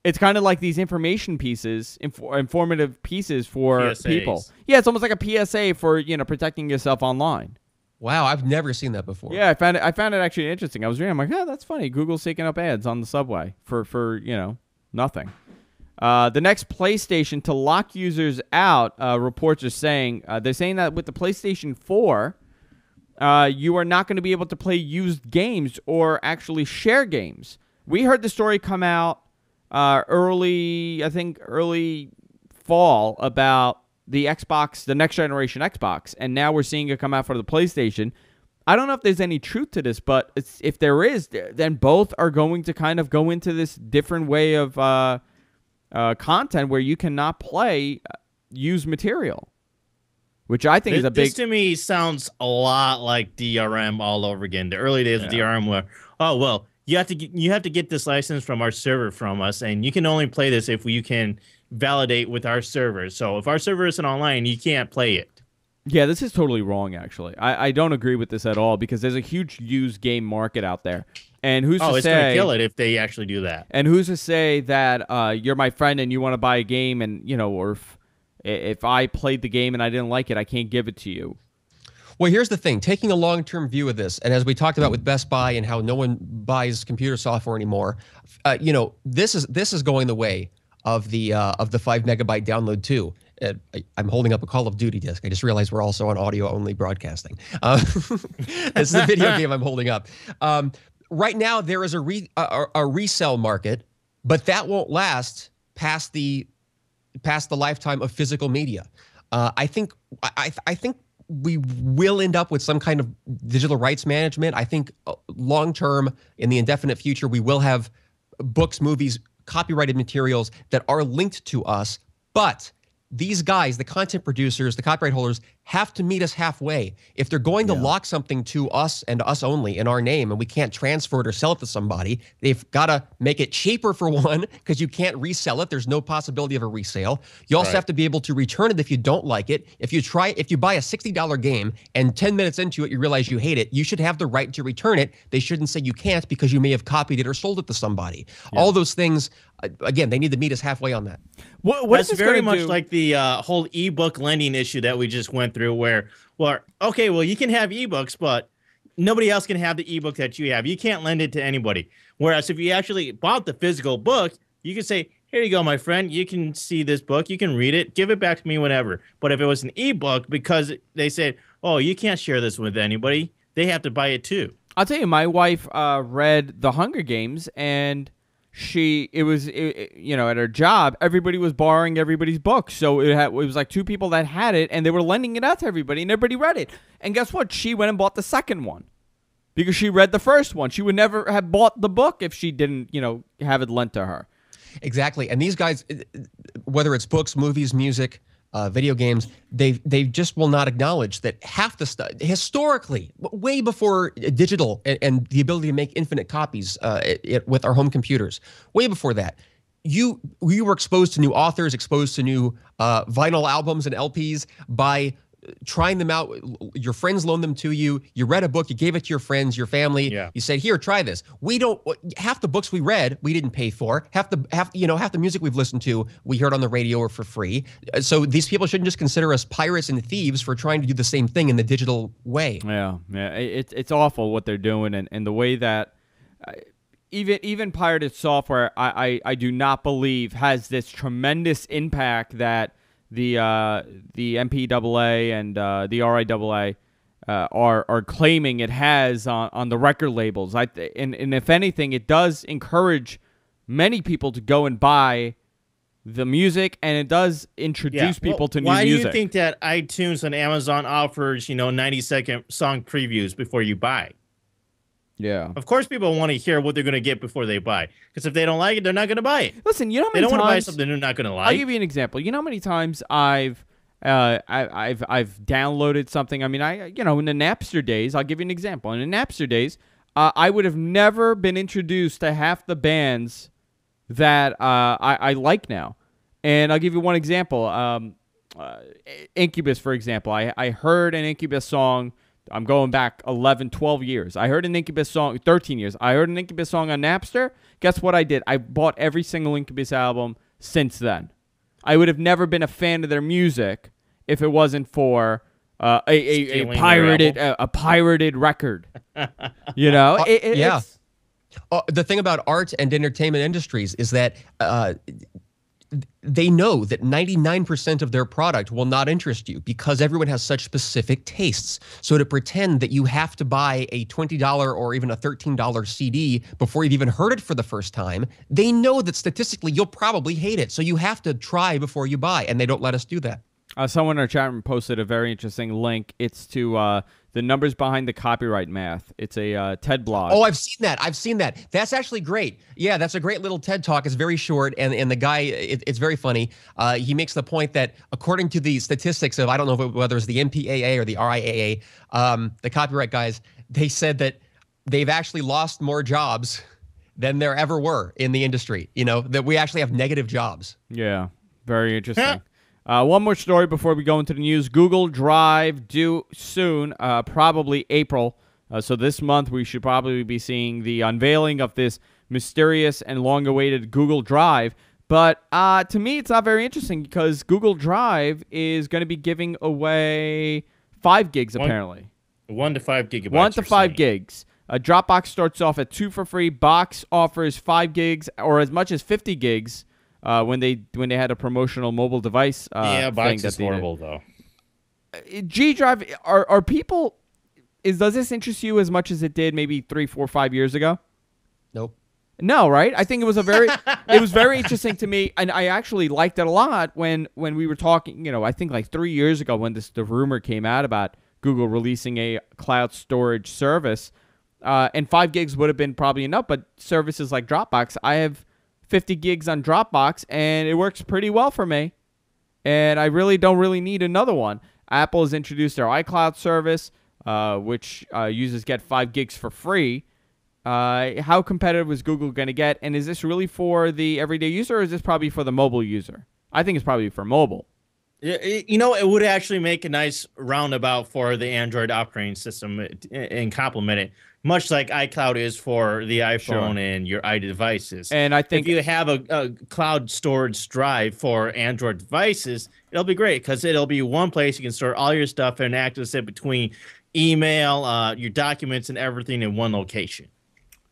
It's kind of like these information pieces, informative pieces for PSAs. people. Yeah, it's almost like a PSA for protecting yourself online. Wow, I've never seen that before. Yeah, I found it actually interesting. I was reading, I'm like, that's funny. Google's taking up ads on the subway for nothing. The next PlayStation to lock users out, reports are saying, they're saying that with the PlayStation 4, you are not going to be able to play used games or actually share games. We heard the story come out early fall about the Xbox, the next generation Xbox, and now we're seeing it come out for the PlayStation. I don't know if there's any truth to this, but if there is, then both are going to kind of go into this different way of content where you cannot play used material, which I think is a big... This to me sounds a lot like DRM all over again. The early days of DRM where, you have to get this license from our server from us, and you can only play this if you can validate with our server. So if our server isn't online, you can't play it. Yeah, this is totally wrong, actually. I don't agree with this at all because there's a huge used game market out there. And who's to say... it's going to kill it if they actually do that. And who's to say that you're my friend and you want to buy a game and, or if I played the game and I didn't like it, I can't give it to you. Well, here's the thing. Taking a long-term view of this, and as we talked about with Best Buy and how no one buys computer software anymore, this is going the way of the 5 megabyte download too. I'm holding up a Call of Duty disc. I just realized we're also on audio-only broadcasting. This is a video game I'm holding up. Right now, there is a resale market, but that won't last past the lifetime of physical media. I think we will end up with some kind of digital rights management. I think long-term, in the indefinite future, we will have books, movies, copyrighted materials that are linked to us, but these guys, the content producers, the copyright holders, have to meet us halfway. If they're going to lock something to us and us only in our name, and we can't transfer it or sell it to somebody, they've got to make it cheaper for one, because you can't resell it. There's no possibility of a resale. You also have to be able to return it if you don't like it. If you buy a $60 game and 10 minutes into it, you realize you hate it, you should have the right to return it. They shouldn't say you can't because you may have copied it or sold it to somebody. All those things, again, they need to meet us halfway on that. That's very much like the whole ebook lending issue that we just went through where, you can have ebooks, but nobody else can have the ebook that you have. You can't lend it to anybody. Whereas if you actually bought the physical book, you can say, here you go, my friend. You can see this book. You can read it. Give it back to me whenever. But if it was an ebook, because they said, oh, you can't share this with anybody, they have to buy it too. I'll tell you, my wife read The Hunger Games, and at her job, everybody was borrowing everybody's books. So it was like two people that had it, and they were lending it out to everybody, and everybody read it. And guess what? She went and bought the second one because she read the first one. She would never have bought the book if she didn't, have it lent to her. Exactly. And these guys, whether it's books, movies, music, video games, they just will not acknowledge that half the stuff, historically, way before digital and the ability to make infinite copies with our home computers, way before that, we were exposed to new authors, exposed to new vinyl albums and LPs by trying them out. Your friends loaned them to you. You read a book. You gave it to your friends, your family. Yeah. You said, here, try this. Half the books we read, we didn't pay for. Half the music we've listened to, we heard on the radio or for free. So these people shouldn't just consider us pirates and thieves for trying to do the same thing in the digital way. Yeah. It's awful what they're doing, and the way that even pirated software, I do not believe has this tremendous impact that the MPAA and the RIAA are claiming it has on the record labels. And if anything, it does encourage many people to go and buy the music, and it does introduce people to new music. Why do you think that iTunes and Amazon offers 90-second song previews before you buy? Yeah. Of course, people want to hear what they're going to get before they buy. Because if they don't like it, they're not going to buy it. Listen, you know how they many don't want to buy times something they're not going to like. I'll give you an example. You know how many times I've downloaded something. I mean, in the Napster days, I'll give you an example. In the Napster days, I would have never been introduced to half the bands that I like now. And I'll give you one example. Incubus, for example. I heard an Incubus song. I'm going back 11, 12 years. I heard an Incubus song, 13 years. I heard an Incubus song on Napster. Guess what I did? I bought every single Incubus album since then. I would have never been a fan of their music if it wasn't for a pirated record. Yeah. The thing about art and entertainment industries is that they know that 99% of their product will not interest you because everyone has such specific tastes. So to pretend that you have to buy a $20 or even a $13 CD before you've even heard it for the first time, they know that statistically you'll probably hate it. So you have to try before you buy, and they don't let us do that. Someone in our chat room posted a very interesting link. It's to the numbers behind the copyright math. It's a TED blog. Oh, I've seen that. That's actually great. Yeah, that's a great little TED talk. It's very short, and the guy, it's very funny. He makes the point that according to the statistics of, I don't know whether it's the MPAA or the RIAA, the copyright guys, they said that they've actually lost more jobs than there ever were in the industry. That we actually have negative jobs. Yeah, very interesting. One more story before we go into the news. Google Drive due soon, probably April. So this month we should probably be seeing the unveiling of this mysterious and long-awaited Google Drive. But to me, it's not very interesting because Google Drive is going to be giving away 5 gigs, apparently. 1 to 5 gigabytes. 1 to 5 gigs. Dropbox starts off at 2 for free. Box offers 5 gigs or as much as 50 gigs. When they had a promotional mobile device Box is horrible though. G Drive, are people? Does this interest you as much as it did maybe 3, 4, 5 years ago? Nope. No, right? I think it was it was very interesting to me, and I actually liked it a lot when we were talking. I think like 3 years ago when the rumor came out about Google releasing a cloud storage service, and 5 gigs would have been probably enough. But services like Dropbox, I have 50 gigs on Dropbox, and it works pretty well for me. And I really don't need another one. Apple has introduced their iCloud service, which users get 5 gigs for free. How competitive is Google going to get? And is this really for the everyday user, or is this probably for the mobile user? I think it's probably for mobile. It would actually make a nice roundabout for the Android operating system and complement it, much like iCloud is for the iPhone and your iDevices. And I think if you have a cloud storage drive for Android devices, it'll be great because it'll be one place you can store all your stuff and access it between email, your documents, and everything in one location.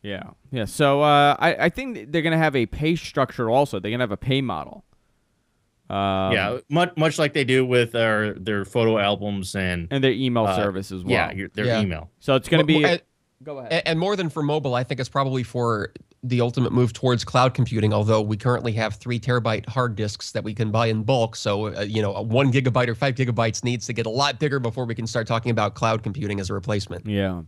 Yeah. So I think they're going to have a pay structure also. They're going to have a pay model. Much like they do with their photo albums and their email service as well. Yeah, their email. So it's going to be. Go ahead. And more than for mobile, I think it's probably for the ultimate move towards cloud computing. Although we currently have 3 terabyte hard disks that we can buy in bulk, so a 1 gigabyte or 5 gigabytes needs to get a lot bigger before we can start talking about cloud computing as a replacement. Yeah.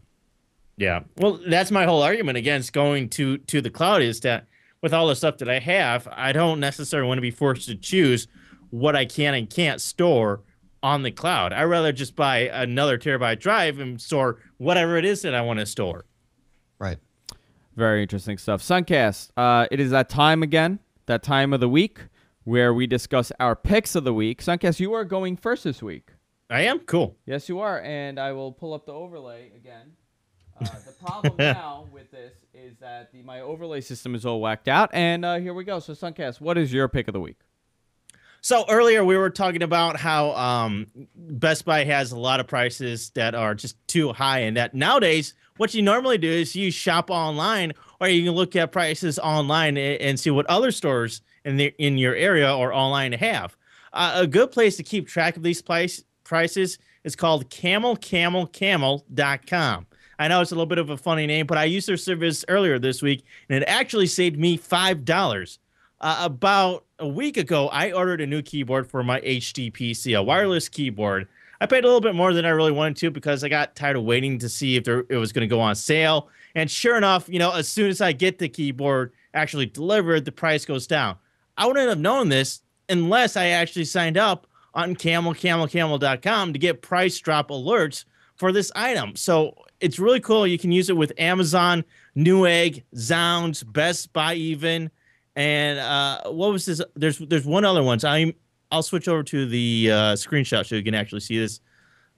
Well, that's my whole argument against going to the cloud is that with all the stuff that I have, I don't necessarily want to be forced to choose what I can and can't store on the cloud. I'd rather just buy another terabyte drive and store whatever it is that I want to store. Right. Very interesting stuff. Suncast, it is that time again, that time of the week where we discuss our picks of the week. Suncast, you are going first this week. I am? Cool. Yes, you are. And I will pull up the overlay again. The problem now with this is that my overlay system is all whacked out. And here we go. So, Suncast, what is your pick of the week? So earlier we were talking about how Best Buy has a lot of prices that are just too high, and that nowadays what you normally do is you shop online, or you can look at prices online and see what other stores in your area or online have. A good place to keep track of these prices is called camelcamel.com. I know it's a little bit of a funny name, but I used their service earlier this week, and it actually saved me $5 About a week ago, I ordered a new keyboard for my HD PC, a wireless keyboard. I paid a little bit more than I really wanted to because I got tired of waiting to see if it was going to go on sale. And sure enough, as soon as I get the keyboard actually delivered, the price goes down. I wouldn't have known this unless I actually signed up on camel.com to get price drop alerts for this item. So it's really cool. You can use it with Amazon, Newegg, Zounds, Best Buy even. And what was this? There's one other one. So I'll switch over to the screenshot so you can actually see this.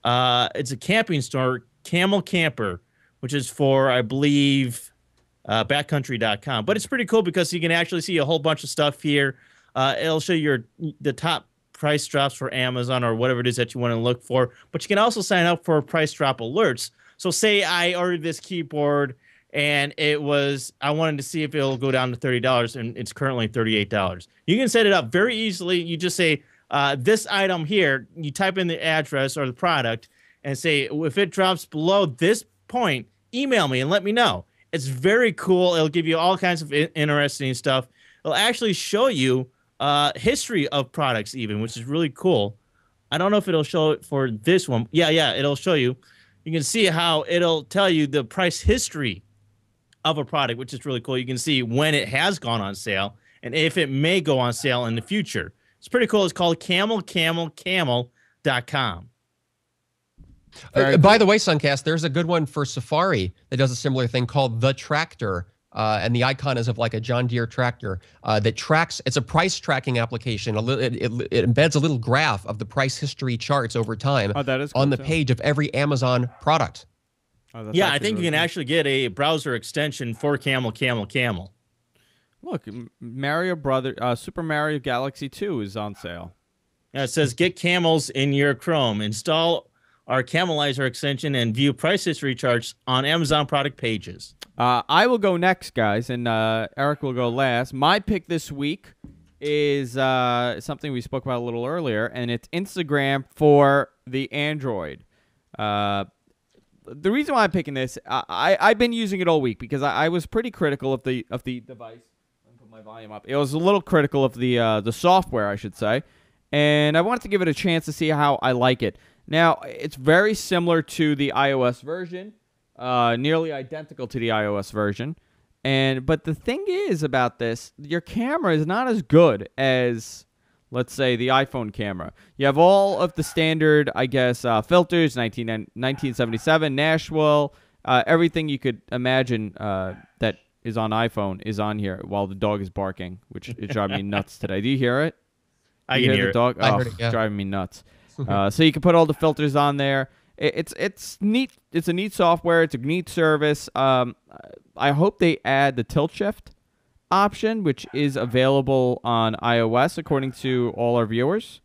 It's a camping store, Camel Camper, which is for, I believe, backcountry.com. But it's pretty cool because you can actually see a whole bunch of stuff here. It'll show you the top price drops for Amazon or whatever it is that you want to look for. But you can also sign up for price drop alerts. So say I ordered this keyboard and I wanted to see if it'll go down to $30, and it's currently $38. You can set it up very easily. You just say, this item here, you type in the address or the product and say, if it drops below this point, email me and let me know. It's very cool. It'll give you all kinds of interesting stuff. It'll actually show you history of products even, which is really cool. I don't know if it'll show it for this one. Yeah, it'll show you. You can see how it'll tell you the price history of a product, which is really cool. You can see when it has gone on sale and if it may go on sale in the future. It's pretty cool. It's called camel.com. By the way, Suncast, there's a good one for Safari that does a similar thing called The Tractor. And the icon is of like a John Deere tractor that tracks. It's a price tracking application. It embeds a little graph of the price history charts over time on the page of every Amazon product. Yeah, I think you can actually get a browser extension for Camel. Look, Super Mario Galaxy 2 is on sale. Yeah, it says get camels in your Chrome. Install our Camelizer extension and view price history charts on Amazon product pages. I will go next, guys, and Eric will go last. My pick this week is something we spoke about a little earlier, and it's Instagram for the Android. The reason why I'm picking this, I've been using it all week because I was pretty critical of the device. Let me put my volume up. It was a little critical of the software, I should say, and I wanted to give it a chance to see how I like it. Now, it's very similar to the iOS version, nearly identical to the iOS version. But the thing is about this, your camera is not as good as, let's say, the iPhone camera. You have all of the standard, I guess, filters, 1977, Nashville, everything you could imagine that is on iPhone is on here while the dog is barking, which is driving me nuts today. Do you hear it? I can hear the dog? it. I heard it, yeah. Driving me nuts. So you can put all the filters on there. It's neat. It's a neat software. It's a neat service. I hope they add the tilt shift option, which is available on iOS, according to all our viewers,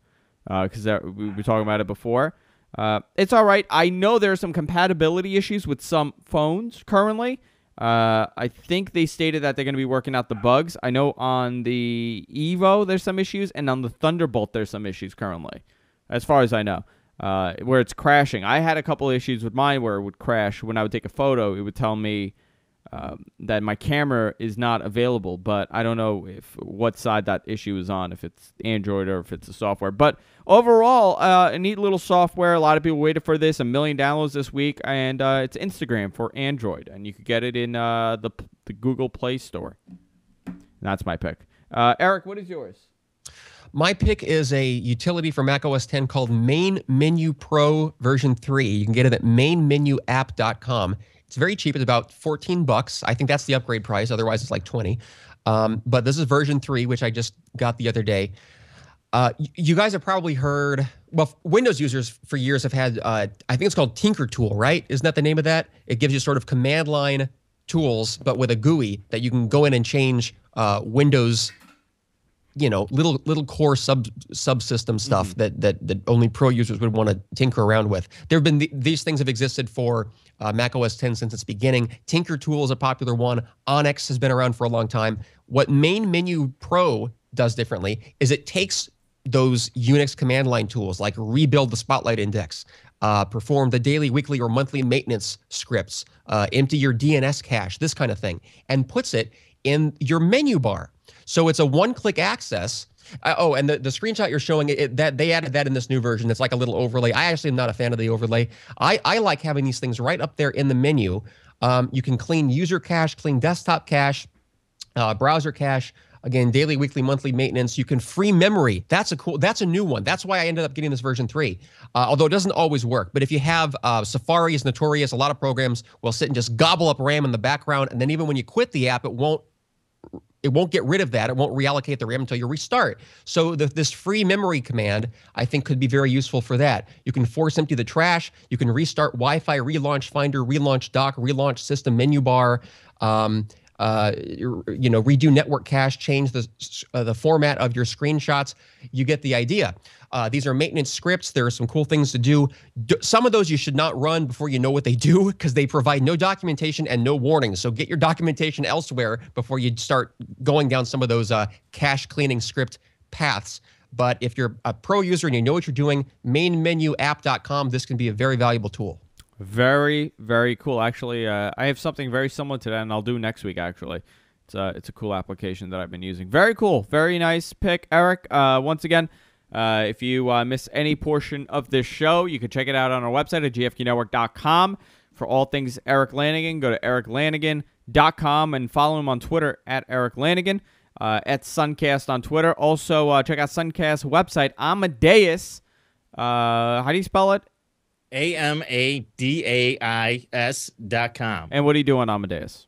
because we were talking about it before. It's all right. I know there are some compatibility issues with some phones currently. I think they stated that they're going to be working out the bugs. I know on the Evo there's some issues, and on the Thunderbolt there's some issues currently, as far as I know, where it's crashing. I had a couple issues with mine where it would crash. When I would take a photo, it would tell me that my camera is not available, but I don't know what side that issue is on, if it's Android or if it's the software. But overall, a neat little software. A lot of people waited for this. 1 million downloads this week, and it's Instagram for Android, and you could get it in the Google Play Store. And that's my pick. Eric, what is yours? My pick is a utility for macOS 10 called Main Menu Pro version 3. You can get it at mainmenuapp.com. It's very cheap. It's about $14. I think that's the upgrade price. Otherwise, it's like 20. But this is version 3, which I just got the other day. You guys have probably heard, well, Windows users for years have had, I think it's called Tinker Tool, right? Isn't that the name of that? It gives you sort of command line tools, but with a GUI that you can go in and change Windows, little core subsystem stuff that only pro users would want to tinker around with. There have been these things have existed for Mac OS 10 since its beginning. Tinker Tool is a popular one. Onyx has been around for a long time. What Main Menu Pro does differently is it takes those Unix command line tools like rebuild the Spotlight index, perform the daily, weekly, or monthly maintenance scripts, empty your DNS cache, this kind of thing, and puts it in your menu bar. So it's a one-click access. And the screenshot you're showing, that they added that in this new version. It's like a little overlay. I actually am not a fan of the overlay. I like having these things right up there in the menu. You can clean user cache, clean desktop cache, browser cache. Again, daily, weekly, monthly maintenance. You can free memory. That's a new one. That's why I ended up getting this version 3. Although it doesn't always work. But if you have Safari is notorious, a lot of programs will sit and just gobble up RAM in the background, and then even when you quit the app, it won't get rid of that. It won't reallocate the RAM until you restart. So this free memory command, I think, could be very useful for that. You can force empty the trash. You can restart Wi-Fi, relaunch Finder, relaunch Dock, relaunch System menu bar. Redo network cache, change the format of your screenshots. You get the idea. These are maintenance scripts. There are some cool things to do. Some of those you should not run before you know what they do, because they provide no documentation and no warnings. So get your documentation elsewhere before you start going down some of those cache cleaning script paths. But if you're a pro user and you know what you're doing, mainmenuapp.com, this can be a very valuable tool. Very, very cool. Actually, I have something very similar to that, and I'll do next week, actually. It's a cool application that I've been using. Very cool. Very nice pick, Eric. Once again, if you miss any portion of this show, you can check it out on our website at gfqnetwork.com. For all things Eric Lanigan, go to ericlanigan.com and follow him on Twitter at Eric Lanigan, at Suncast on Twitter. Also, check out Suncast's website, Amadeus. How do you spell it? AMADAIS.com. And what are you doing, Amadeus?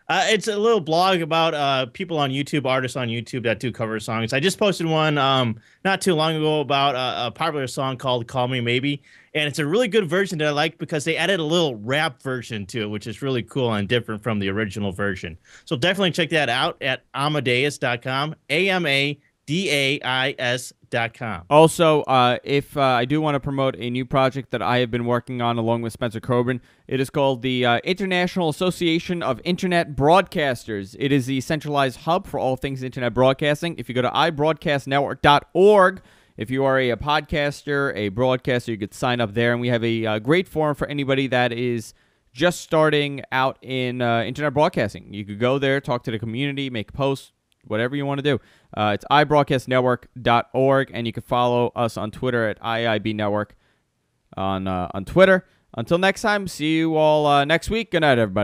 It's a little blog about people on YouTube, artists on YouTube that do cover songs. I just posted one not too long ago about a popular song called Call Me Maybe. And it's a really good version that I like because they added a little rap version to it, which is really cool and different from the original version. So definitely check that out at Amadeus.com, AMADAIS.com. Also, if I do want to promote a new project that I have been working on along with Spencer Coburn, it is called the International Association of Internet Broadcasters. It is the centralized hub for all things internet broadcasting. If you go to ibroadcastnetwork.org, if you are a podcaster, a broadcaster, you could sign up there. And we have a great forum for anybody that is just starting out in internet broadcasting. You could go there, talk to the community, make posts, whatever you want to do. It's ibroadcastnetwork.org, and you can follow us on Twitter at IIBnetwork on Twitter. Until next time, see you all next week. Good night, everybody.